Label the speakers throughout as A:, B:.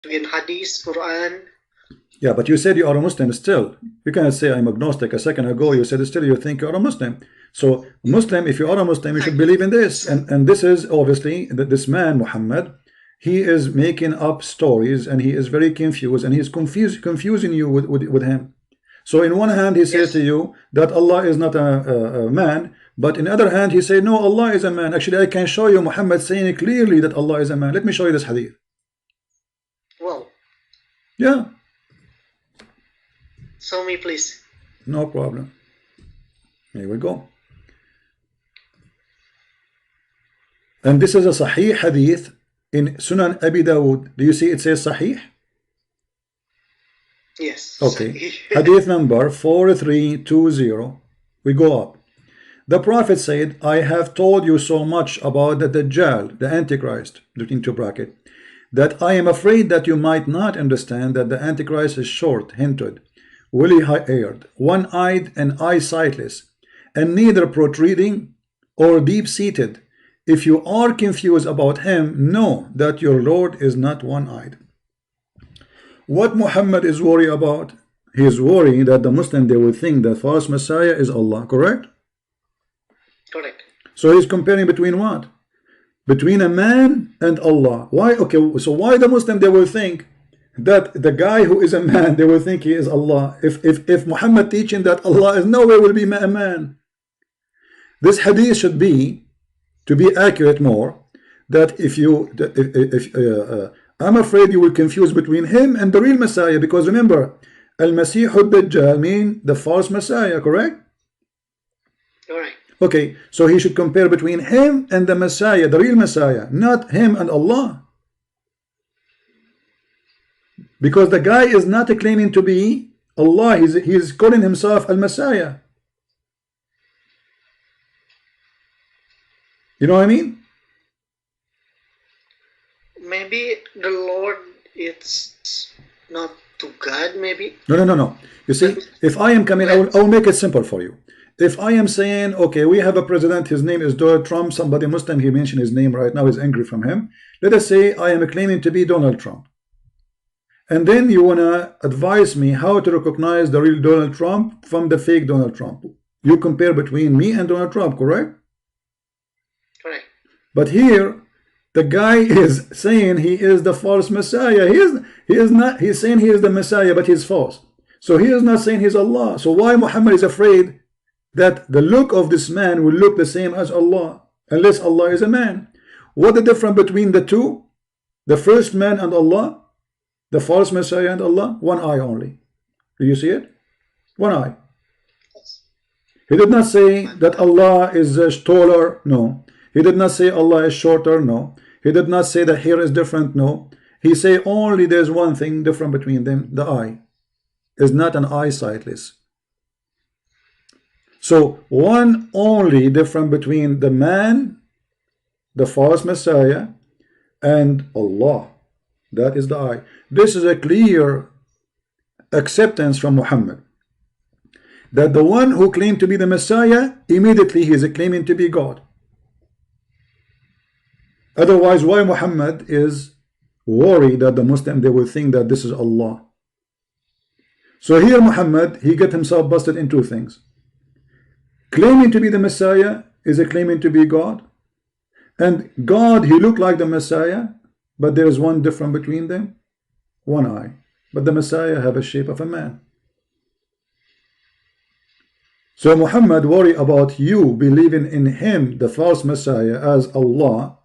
A: between Hadith, Quran.
B: Yeah, but you said you are a Muslim still. You cannot say I'm agnostic. A second ago you said still you think you're a Muslim. So Muslim, if you are a Muslim, you should believe in this. And this is obviously that this man Muhammad, he is making up stories and he is very confused and he's confusing you with him. So in one hand he says
A: Yes.
B: to you that Allah is not a man, but in the other hand he said no, Allah is a man. Actually, I can show you Muhammad saying clearly that Allah is a man. Let me show you this hadith.
A: Wow.
B: Yeah,
A: Show me, please.
B: no problem. Here we go. And this is a Sahih hadith in Sunan Abi Dawud. Do you see it says Sahih?
A: Yes.
B: Okay. Hadith number 4320. We go up. The Prophet said, I have told you so much about the Dajjal, the Antichrist, into bracket, that I am afraid that you might not understand that the Antichrist is short-hinted, woolly-haired, one-eyed and eye-sightless, and neither protruding or deep-seated. If you are confused about him, know that your Lord is not one-eyed. What Muhammad is worried about? He is worried that the Muslim, they will think that false Messiah is Allah, correct?
A: Correct.
B: So he's comparing between what? Between a man and Allah. Why? Okay, so why the Muslim, they will think that the guy who is a man, they will think he is Allah. If Muhammad teaching that Allah is no way will be a man. This hadith should be, to be accurate more, that I'm afraid you will confuse between him and the real Messiah, because remember, Al-Masih al-Dajjal mean the false Messiah, correct?
A: Correct.
B: Okay, so he should compare between him and the Messiah, the real Messiah, not him and Allah. Because the guy is not claiming to be Allah, he's calling himself Al-Messiah. You know what I mean?
A: Maybe the Lord is not to God, maybe.
B: No. You see, if I am coming, I will make it simple for you. If I am saying, okay, we have a president, his name is Donald Trump, somebody Muslim, he mentioned his name right now, is angry from him. Let us say I am claiming to be Donald Trump. And then you want to advise me how to recognize the real Donald Trump from the fake Donald Trump. You compare between me and Donald Trump, correct?
A: Correct.
B: But here, the guy is saying he is the false Messiah. He is not, he's saying he is the Messiah, but he's false. So he is not saying he's Allah. So why Muhammad is afraid that the look of this man will look the same as Allah, unless Allah is a man? What the difference between the two? The first man and Allah, the false Messiah and Allah? One eye only. Do you see it? One eye. He did not say that Allah is taller. No. He did not say Allah is shorter. No. He did not say that hair is different. No. He say only there's one thing different between them. The eye is not an eye sightless. So one only difference between the man, the false Messiah, and Allah. That is the eye. This is a clear acceptance from Muhammad, that the one who claimed to be the Messiah, immediately he is claiming to be God. Otherwise, why Muhammad is worried that the Muslim, they will think that this is Allah? So here Muhammad, he get himself busted in two things. Claiming to be the Messiah is a claiming to be God. And God, he looked like the Messiah, but there is one difference between them. One eye. But the Messiah have a shape of a man. So Muhammad worry about you believing in him, the false Messiah, as Allah,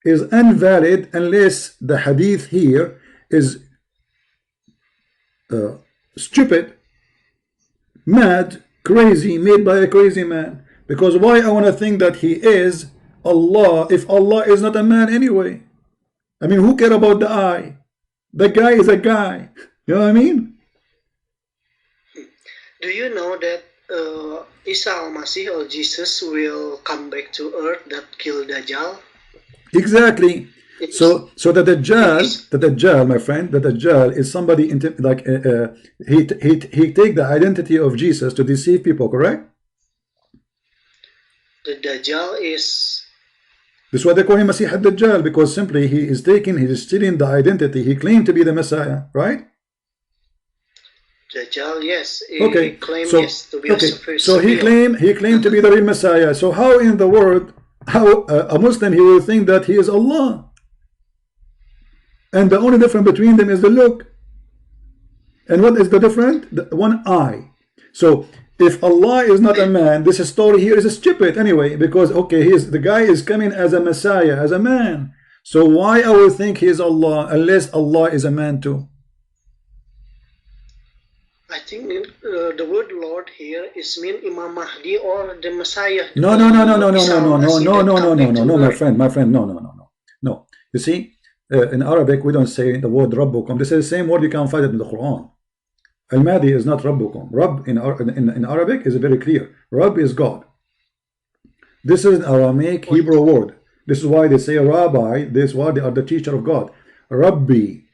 B: is invalid unless the hadith here is stupid, mad, crazy, made by a crazy man. Because why I want to think that he is Allah if Allah is not a man anyway? I mean, who care about the eye? The guy is a guy. You know what I mean?
A: Do you know that Isa al-Masih or Jesus will come back to earth that killed Dajjal?
B: Exactly. So the Dajjal, my friend, the Dajjal is somebody like he take the identity of Jesus to deceive people, correct?
A: The Dajjal is
B: This is why they call him Masih al-Dajjal, because simply he is stealing the identity. He claimed to be the Messiah, right?
A: Dajjal, yes.
B: Okay,
A: He claimed,
B: so
A: yes, to be
B: okay,
A: a
B: so he claimed to be the real Messiah. So how in the world, how a Muslim, he will think that he is Allah? And the only difference between them is the look. And what is the difference? The one eye. So if Allah is not a man, this story here is stupid anyway, because okay, the guy is coming as a Messiah, as a man. So why I will think he is Allah unless Allah is a man too?
A: I think the word Lord here is mean Imam Mahdi or the Messiah.
B: No, my friend, no. You see, in Arabic we don't say the word Rabbukum. This is the same word, you can find it in the Quran. Al-Mahdi is not Rabbukum. Rabb in Arabic is very clear. Rabb is God. This is an Aramaic Hebrew word. This is why they say Rabbi. This is why they are the teacher of God. Rabbi,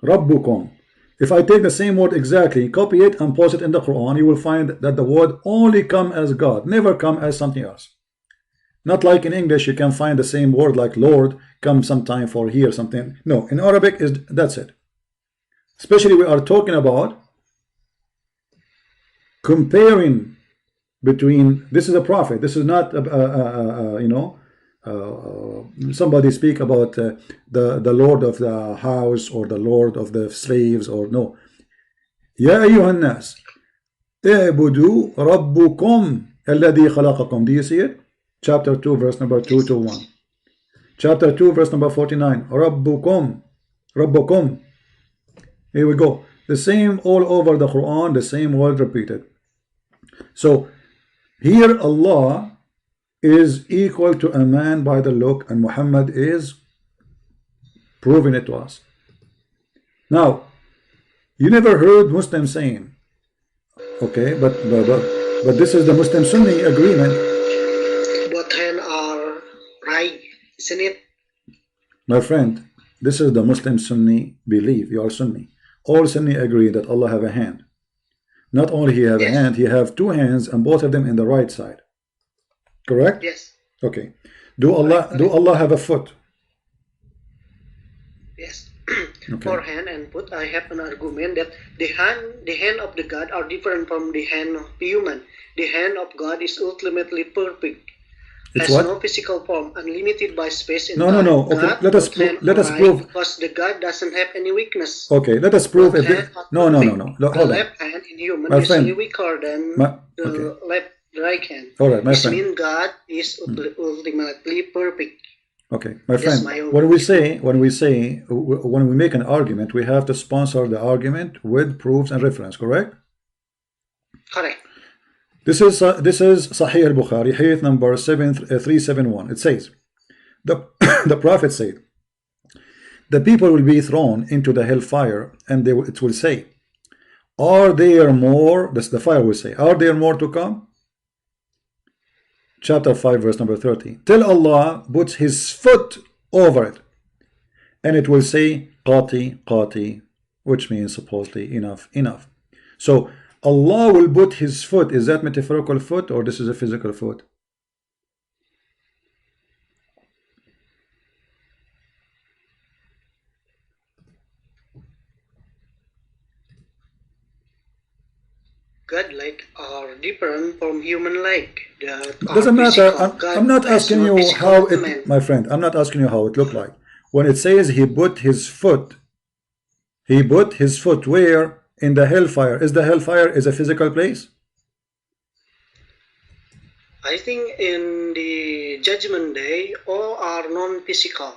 B: Rabbukum. If I take the same word exactly, copy it and post it in the Quran, you will find that the word only come as God, never come as something else. Not like in English, you can find the same word like Lord come sometime for here something. No, in Arabic that's it. Especially we are talking about comparing between, this is a prophet. This is not somebody speak about the Lord of the house or the Lord of the slaves, or no. Ya ayyuhan nas i'budu rabbukum alladhi khalaqakum. Do you see it? Chapter 2 verse number 2 to 1. Chapter 2 verse number 49. Rabbukum. Here we go. The same all over the Quran, the same word repeated. So here Allah is equal to a man by the look, and Muhammad is proving it to us. Now, you never heard Muslims saying, okay, but this is the Muslim Sunni agreement.
A: Both hands are right, isn't it?
B: My friend, this is the Muslim Sunni belief. You are Sunni. All Sunni agree that Allah have a hand. Not only he have a hand, he have two hands and both of them in the right side. Correct?
A: Yes.
B: Okay. Do Allah have a foot?
A: Yes.
B: Okay.
A: For hand and foot, I have an argument that the hand of the God are different from the hand of the human. The hand of God is ultimately perfect.
B: It's
A: has
B: what?
A: no physical form, unlimited by space and
B: No.
A: time.
B: Okay,
A: God,
B: let us prove.
A: Because the God doesn't have any weakness.
B: Okay, let us prove if it. No.
A: The
B: Hold on.
A: left hand in human
B: My
A: is
B: friend.
A: weaker than the right hand.
B: All right, my
A: This
B: friend.
A: means God is ultimately perfect.
B: Okay, my friend. When we make an argument, we have to sponsor the argument with proofs and reference. Correct?
A: Correct.
B: This is Sahih al-Bukhari, hadith number 371. It says, the Prophet said, the people will be thrown into the hellfire, and it will say, are there more? That's the fire will say, are there more to come? Chapter 5 verse number 30. Till Allah puts his foot over it, and it will say qati qati, which means supposedly enough. So Allah will put his foot. Is that metaphorical foot or this is a physical foot?
A: God like are different from human like.
B: Doesn't matter. I'm not asking you how it, my friend. I'm not asking you how it looked like. When it says he put his foot where? In the hellfire. Is the hellfire a physical place?
A: I think in the judgment day all are non-physical.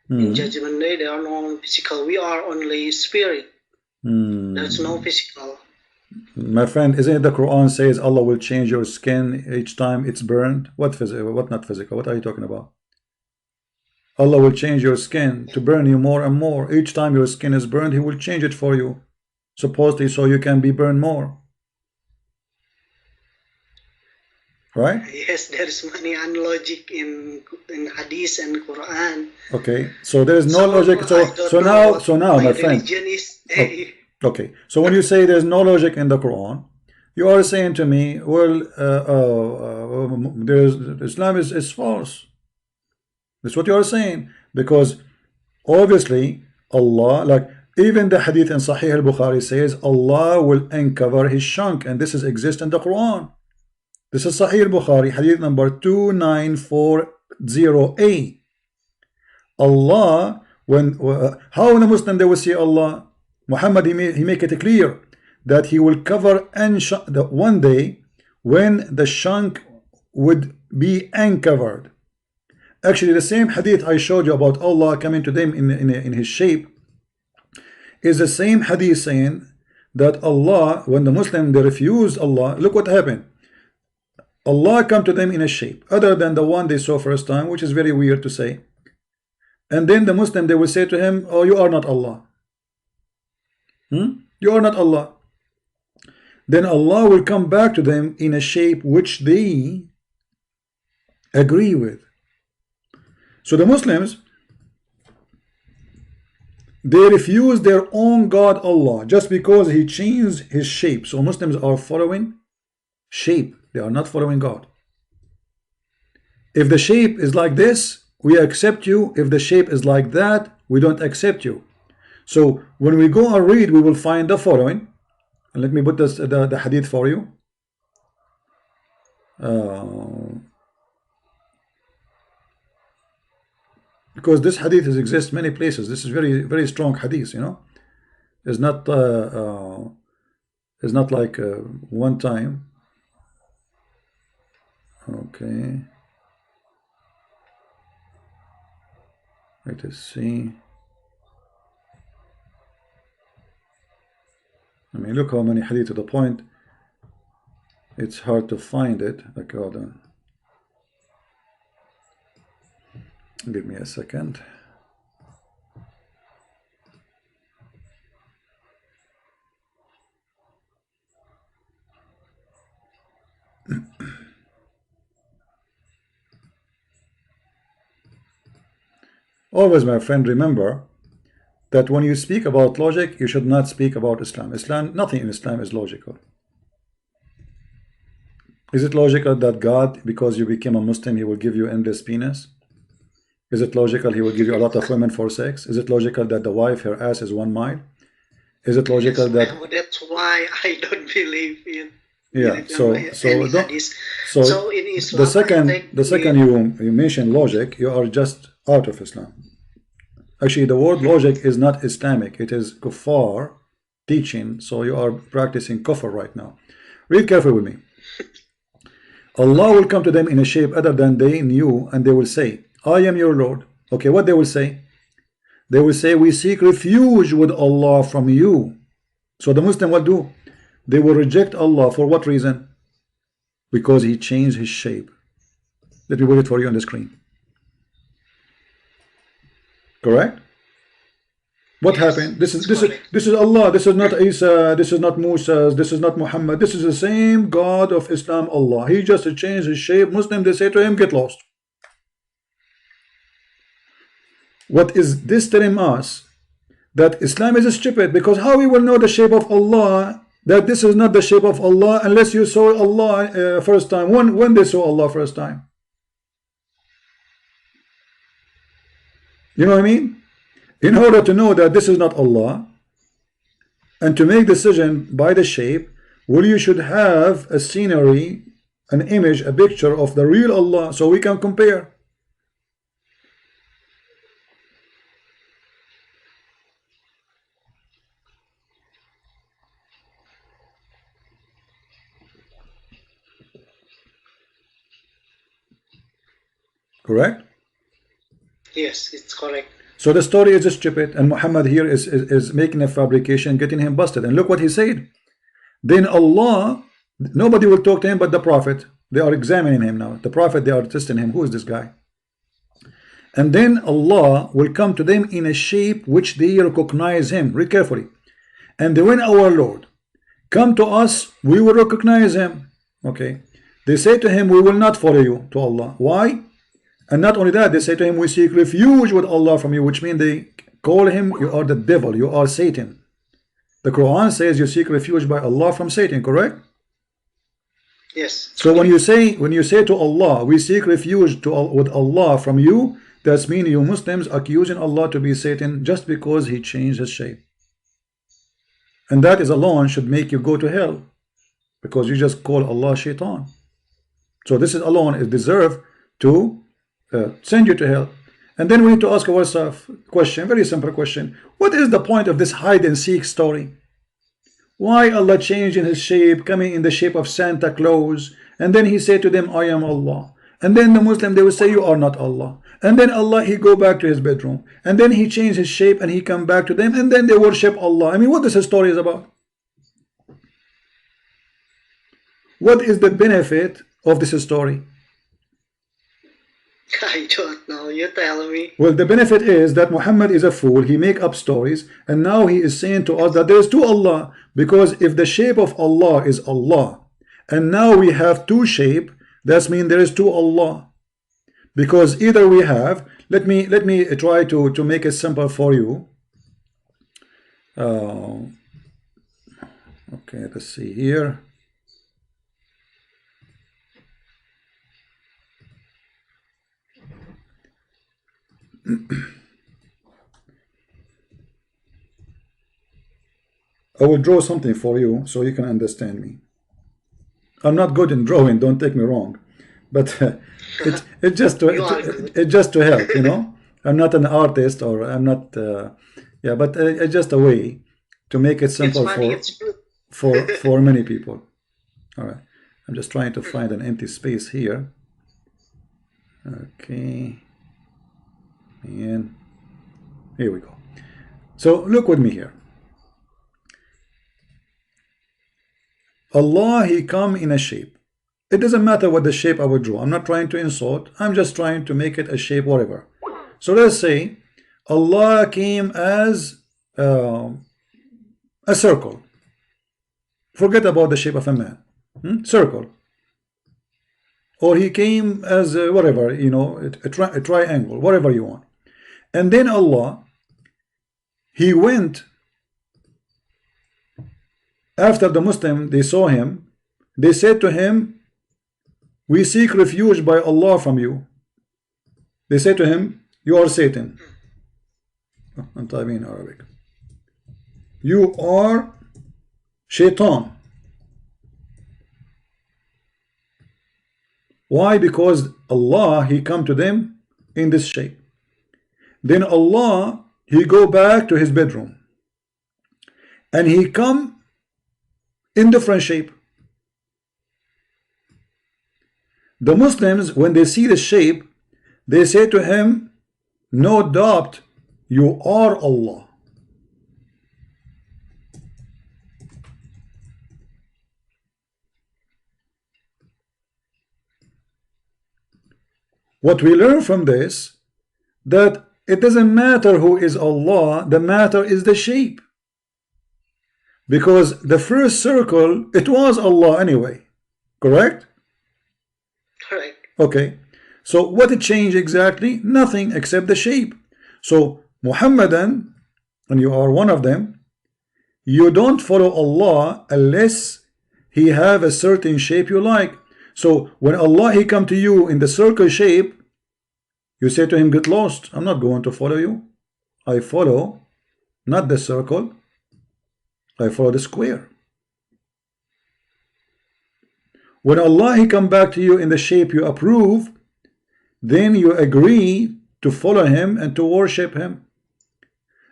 A: In judgment day they are non-physical. We are only spirit. There's no physical.
B: My friend, isn't it the Quran says Allah will change your skin each time it's burned? What physical? What not physical? What are you talking about? Allah will change your skin to burn you more and more. Each time your skin is burned, he will change it for you, supposedly so you can be burned more. Right?
A: Yes, there is many unlogic in Hadith and Quran.
B: Okay, so there is no logic. So now, my friend. Okay, so when you say there's no logic in the Quran, you are saying to me, well, Islam is false. That's what you are saying. Because obviously Allah, like even the hadith in Sahih al-Bukhari says Allah will uncover his shank, and this is exist in the Quran. This is Sahih al-Bukhari, hadith number 2940a. Allah, when how the Muslim they will see Allah? Muhammad he make it clear that he will cover one day when the shank would be uncovered. Actually, the same hadith I showed you about Allah coming to them in his shape is the same hadith saying that Allah, when the Muslim they refused Allah, look what happened. Allah come to them in a shape other than the one they saw first time, which is very weird to say. And then the Muslim they will say to him, oh, you are not Allah. You are not Allah. Then Allah will come back to them in a shape which they agree with. So the Muslims, they refuse their own God Allah just because he changed his shape. So Muslims are following shape. They are not following God. If the shape is like this, we accept you. If the shape is like that, we don't accept you. So when we go and read, we will find the following. And let me put this, the hadith for you. Because this hadith exists many places. This is very strong hadith, you know. It's not like one time. Okay. Let us see. I mean, look how many hadith to the point. It's hard to find it. Okay, hold on. Give me a second. Always, my friend, remember that when you speak about logic, you should not speak about Islam. Nothing in Islam is logical. Is it logical that God, because you became a Muslim, he will give you endless penis? Is it logical he will give you a lot of women for sex? Is it logical that the wife, her ass is 1 mile? Is it logical that...
A: That's why I don't believe in...
B: Yeah, so in Islam, the second you mention logic, you are just out of Islam. Actually, the word logic is not Islamic. It is kuffar teaching. So you are practicing kufr right now. Read carefully with me. Allah will come to them in a shape other than they knew, and they will say, I am your Lord. Okay, what they will say? They will say, we seek refuge with Allah from you. So the Muslim what do? They will reject Allah. For what reason? Because he changed his shape. Let me put it for you on the screen. Correct? What happened? This is Allah. This is not Isa. This is not Musa. This is not Muhammad. This is the same God of Islam, Allah. He just changed his shape. Muslim, they say to him, get lost. What is this telling us? That Islam is stupid, because how we will know the shape of Allah, that this is not the shape of Allah, unless you saw Allah first time. When they saw Allah first time? You know what I mean? In order to know that this is not Allah, and to make decision by the shape, well, you should have a scenery, an image, a picture of the real Allah, so we can compare. Correct?
A: Yes, it's correct.
B: So the story is stupid, and Muhammad here is making a fabrication, getting him busted. And look what he said. Then Allah, nobody will talk to him but the Prophet. They are examining him now. The Prophet, they are testing him. Who is this guy? And then Allah will come to them in a shape which they recognize him. Read carefully. And when our Lord come to us, we will recognize him. Okay. They say to him, we will not follow you to Allah. Why? And not only that, they say to him, we seek refuge with Allah from you, which means they call him, you are the devil, you are Satan. The Quran says you seek refuge by Allah from Satan, correct?
A: Yes.
B: So when you say to Allah, we seek refuge with Allah from you, That means you Muslims accusing Allah to be Satan just because he changed his shape. And that is alone should make you go to hell, because you just call Allah shaitan. So this is alone is deserved to send you to hell. And then we need to ask ourselves a question, very simple question. What is the point of this hide and seek story? Why Allah changed in his shape, coming in the shape of Santa Claus, and then he said to them, I am Allah. And then the Muslim, they will say, you are not Allah. And then Allah, he go back to his bedroom. And then he changed his shape and he come back to them, and then they worship Allah. I mean, what this story is about? What is the benefit of this story?
A: I don't know. You tell me.
B: Well, the benefit is that Muhammad is a fool. He make up stories, and now he is saying to us that there is two Allah, because if the shape of Allah is Allah, and now we have two shape, that means there is two Allah. Because either we have, let me try to make it simple for you. Okay, let's see here. I will draw something for you so you can understand me. I'm not good in drawing, don't take me wrong, but it's just to help, you know. I'm not an artist, or I'm not yeah, but it's just a way to make it simple for many people. All right, I'm just trying to find an empty space here. Okay, and here we go. So look with me here. Allah, he come in a shape. It doesn't matter what the shape I would draw. I'm not trying to insult. I'm just trying to make it a shape, whatever. So let's say Allah came as a circle. Forget about the shape of a man. Circle. Or he came as whatever, you know, a triangle, whatever you want. And then Allah, he went. After the Muslim, they saw him, they said to him, we seek refuge by Allah from you. They said to him, you are Satan. I'm typing in Arabic. You are Shaitan. Why? Because Allah, he come to them in this shape. Then Allah, he go back to his bedroom, and he come in different shape. The Muslims, when they see the shape, they say to him, no doubt you are Allah. What we learn from this, that it doesn't matter who is Allah, the matter is the shape. Because the first circle, it was Allah anyway. Correct?
A: Correct.
B: Okay. So what changed exactly? Nothing except the shape. So Muhammadan, and you are one of them, you don't follow Allah unless he have a certain shape you like. So when Allah, he come to you in the circle shape, you say to him, get lost. I'm not going to follow you. I follow not the circle, I follow the square. When Allah, he come back to you in the shape you approve, then you agree to follow him and to worship him.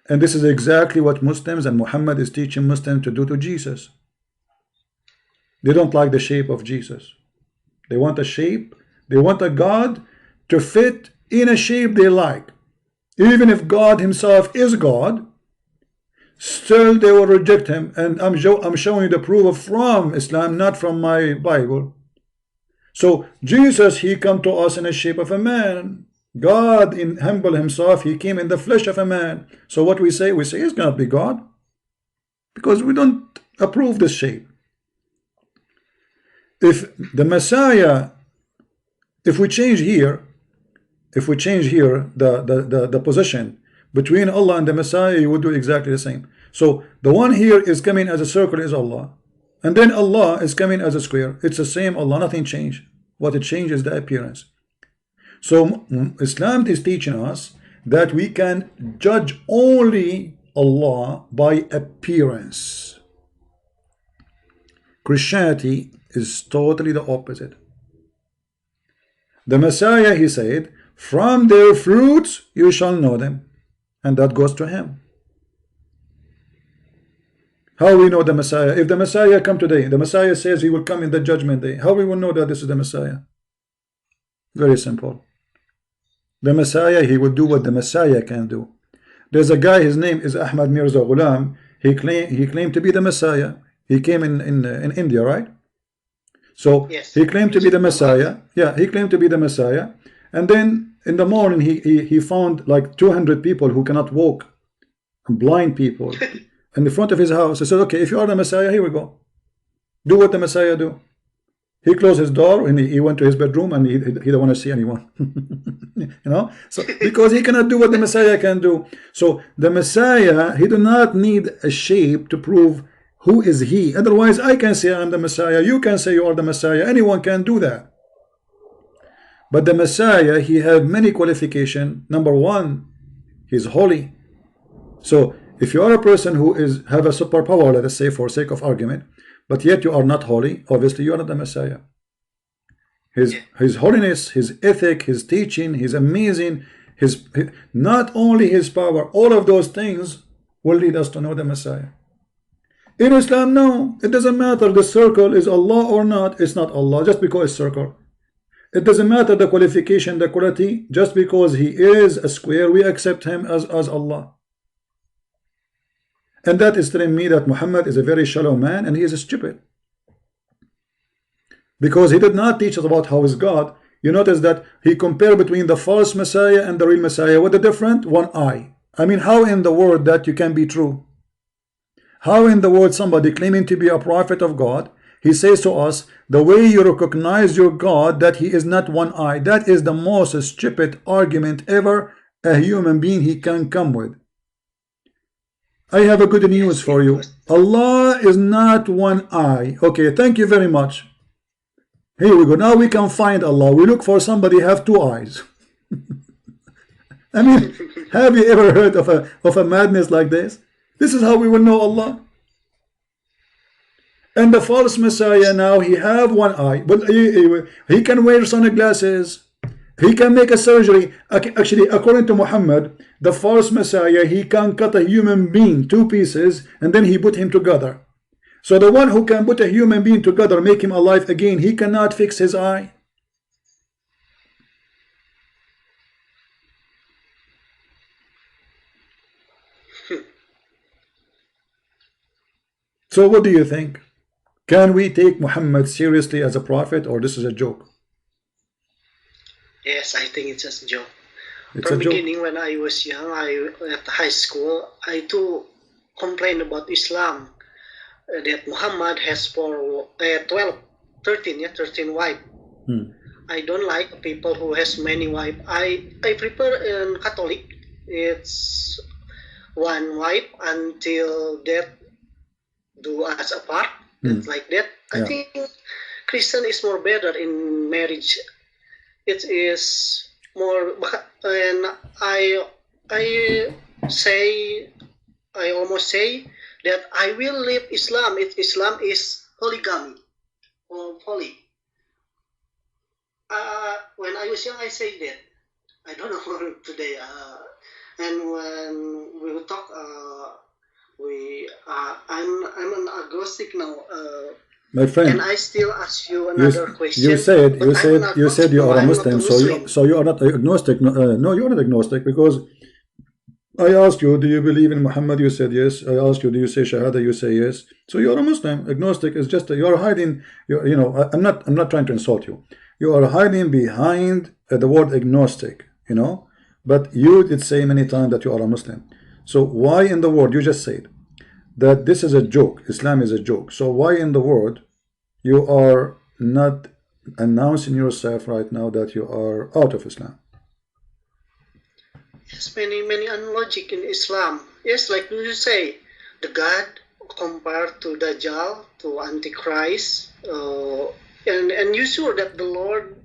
B: And this is exactly what Muslims and Muhammad is teaching Muslims to do to Jesus. They don't like the shape of Jesus. They want a shape, they want a God to fit in a shape they like. Even if God himself is God, still they will reject him. And I'm showing you the proof from Islam, not from my Bible. So Jesus, he come to us in the shape of a man. God, in humble himself, he came in the flesh of a man. So what we say he's gonna be God, because we don't approve this shape. If the Messiah, if we change here the position between Allah and the Messiah, you would do exactly the same. So the one here is coming as a circle is Allah, and then Allah is coming as a square. It's the same Allah, nothing changed. What it changed is the appearance. So Islam is teaching us that we can judge only Allah by appearance. Christianity is totally the opposite. The Messiah, he said, from their fruits you shall know them. And that goes to him. How we know the Messiah? If the Messiah come today, the Messiah says he will come in the judgment day. How we will know that this is the Messiah? Very simple. The Messiah, he will do what the Messiah can do. There's a guy, his name is Ahmad Mirza Ghulam. He claimed to be the Messiah. He came in India, right? So
A: yes,
B: he claimed to be the Messiah. Yeah, he claimed to be the Messiah. And then in the morning he found like 200 people who cannot walk, blind people, in the front of his house. He said, okay, if you are the Messiah, here we go. Do what the Messiah do. He closed his door and he went to his bedroom and he don't want to see anyone. You know, so because he cannot do what the Messiah can do. So the Messiah, he do not need a shape to prove who is he. Otherwise, I can say I'm the Messiah. You can say you are the Messiah. Anyone can do that. But the Messiah, he have many qualifications. Number one, he's holy. So if you are a person who have a superpower, let us say for sake of argument, but yet you are not holy, obviously you are not the Messiah. His holiness, his ethic, his teaching, his amazing, not only his power, all of those things will lead us to know the Messiah. In Islam, no, it doesn't matter the circle is Allah or not. It's not Allah just because it's circle. It doesn't matter the qualification, the quality, just because he is a square, we accept him as Allah. And that is telling me that Muhammad is a very shallow man and he is stupid. Because he did not teach us about how is God. You notice that he compared between the false Messiah and the real Messiah. What the difference? One eye. I mean, how in the world that you can be true? How in the world somebody claiming to be a prophet of God, he says to us, the way you recognize your God, that he is not one eye. That is the most stupid argument ever a human being he can come with. I have a good news for you. Allah is not one eye. Okay, thank you very much. Here we go. Now we can find Allah. We look for somebody have two eyes. I mean, have you ever heard of a madness like this? This is how we will know Allah. And the false Messiah now, he have one eye, but he can wear sunglasses. He can make a surgery. Actually, according to Muhammad, the false Messiah, he can cut a human being two pieces and then he put him together. So the one who can put a human being together, make him alive again, he cannot fix his eye. So what do you think? Can we take Muhammad seriously as a prophet, or this is a joke?
A: Yes, I think it's just a joke.
B: It's
A: From
B: a joke.
A: beginning, when I was young, at high school, I too complained about Islam, that Muhammad has 13 wives. I don't like people who has many wives. I prefer in Catholic, it's one wife until death do us apart. It's like that. I think Christian is more better in marriage. It is more, and I almost say that I will leave Islam if Islam is polygamy or poly. When I was young, I say that. I don't know today. And when we will talk, I'm an agnostic now.
B: My friend,
A: and I still ask you another question.
B: You said you are a Muslim, so you are not agnostic. No, you are not agnostic, because I asked you, do you believe in Muhammad? You said yes. I asked you, do you say Shahada? You say yes. So you are a Muslim. Agnostic is just you are hiding. You know, I'm not trying to insult you. You are hiding behind the word agnostic. You know, but you did say many times that you are a Muslim. So why in the world, you just said that this is a joke, Islam is a joke. So why in the world you are not announcing yourself right now that you are out of Islam?
A: Yes, many unlogic in Islam. Yes, like you say, the God compared to Dajjal, to Antichrist, and you sure that the word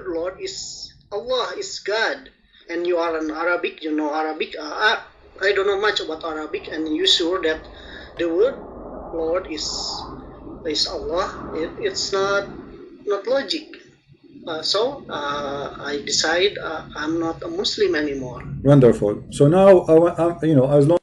A: Lord is Allah is God, and you are an Arabic, you know Arabic. I don't know much about Arabic, and you sure that the word Lord is Allah? It's not logic. So I decide I'm not a Muslim anymore.
B: Wonderful. So now, you know, as long